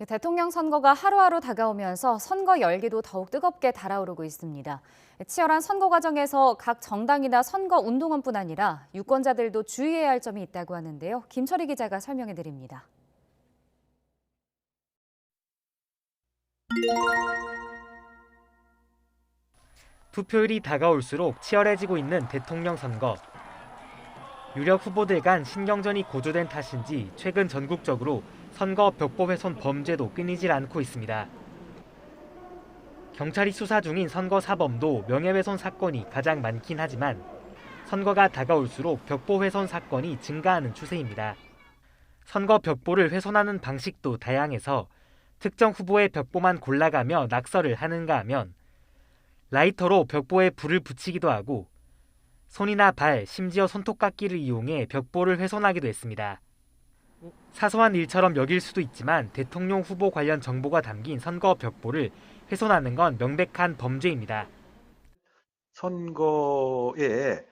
대통령 선거가 하루하루 다가오면서 선거 열기도 더욱 뜨겁게 달아오르고 있습니다. 치열한 선거 과정에서 각 정당이나 선거 운동원뿐 아니라 유권자들도 주의해야 할 점이 있다고 하는데요. 김철희 기자가 설명해 드립니다. 투표율이 다가올수록 치열해지고 있는 대통령 선거. 유력 후보들 간 신경전이 고조된 탓인지 최근 전국적으로 선거 벽보 훼손 범죄도 끊이질 않고 있습니다. 경찰이 수사 중인 선거 사범도 명예훼손 사건이 가장 많긴 하지만 선거가 다가올수록 벽보 훼손 사건이 증가하는 추세입니다. 선거 벽보를 훼손하는 방식도 다양해서 특정 후보의 벽보만 골라가며 낙서를 하는가 하면 라이터로 벽보에 불을 붙이기도 하고 손이나 발, 심지어 손톱깎이를 이용해 벽보를 훼손하기도 했습니다. 사소한 일처럼 여길 수도 있지만 대통령 후보 관련 정보가 담긴 선거 벽보를 훼손하는 건 명백한 범죄입니다. 선거의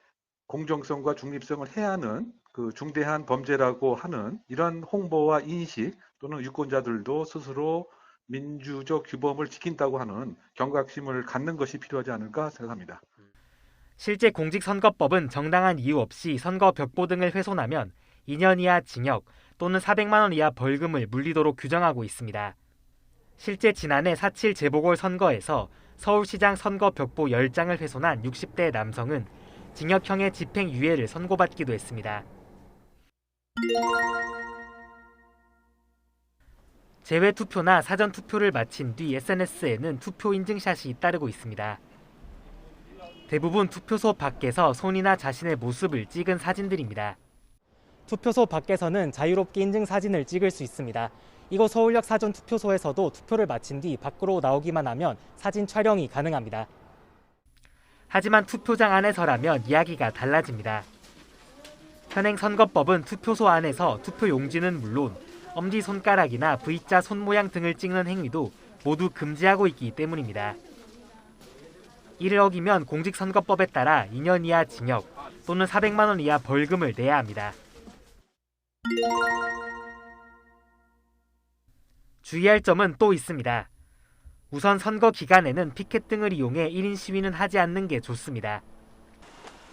공정성과 중립성을 해하는 그 중대한 범죄라고 하는 이런 홍보와 인식 또는 유권자들도 스스로 민주적 규범을 지킨다고 하는 경각심을 갖는 것이 필요하지 않을까 생각합니다. 실제 공직선거법은 정당한 이유 없이 선거 벽보 등을 훼손하면 2년 이하 징역 또는 400만 원 이하 벌금을 물리도록 규정하고 있습니다. 실제 지난해 4.7 재보궐선거에서 서울시장 선거 벽보 10장을 훼손한 60대 남성은 징역형의 집행유예를 선고받기도 했습니다. 재외투표나 사전투표를 마친 뒤 SNS에는 투표 인증샷이 따르고 있습니다. 대부분 투표소 밖에서 손이나 자신의 모습을 찍은 사진들입니다. 투표소 밖에서는 자유롭게 인증 사진을 찍을 수 있습니다. 이곳 서울역 사전투표소에서도 투표를 마친 뒤 밖으로 나오기만 하면 사진 촬영이 가능합니다. 하지만 투표장 안에서라면 이야기가 달라집니다. 현행 선거법은 투표소 안에서 투표 용지는 물론 엄지손가락이나 V자 손 모양 등을 찍는 행위도 모두 금지하고 있기 때문입니다. 이를 어기면 공직선거법에 따라 2년 이하 징역 또는 400만 원 이하 벌금을 내야 합니다. 주의할 점은 또 있습니다. 우선 선거 기간에는 피켓 등을 이용해 1인 시위는 하지 않는 게 좋습니다.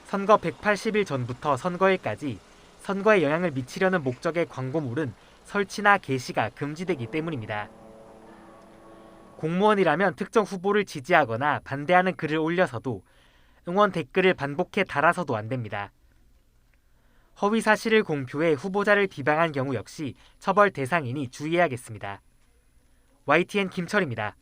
선거 180일 전부터 선거일까지 선거에 영향을 미치려는 목적의 광고물은 설치나 게시가 금지되기 때문입니다. 공무원이라면 특정 후보를 지지하거나 반대하는 글을 올려서도 응원 댓글을 반복해 달아서도 안 됩니다. 허위 사실을 공표해 후보자를 비방한 경우 역시 처벌 대상이니 주의해야겠습니다. YTN 김철입니다.